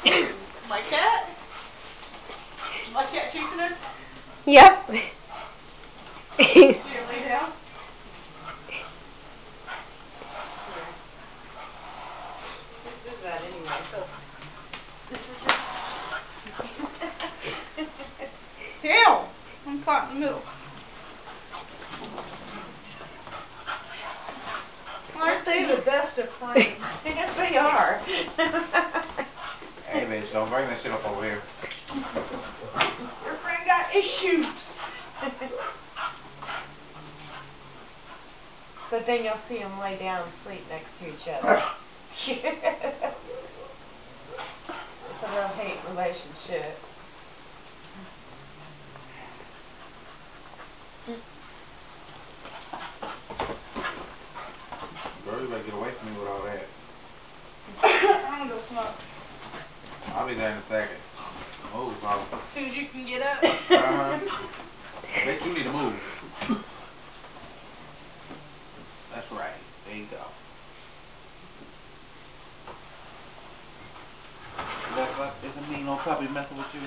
Like that? Like that chasing us? Yep. See her lay down? This is that anyway, so. This is it. Damn! I'm caught in the middle. Aren't they the best of friends? Yes, they are. Hey, bitch, don't bring that shit up over here. Your friend got issues. But then you'll see them lay down and sleep next to each other. It's a love-hate relationship. Girl, you better get away from me with all that. I'm gonna go smoke. I'll be there in a second. Move, Paul. As soon as you can get up. I bet you need to move. That's right. There you go. That's like, isn't me no puppy messing with you?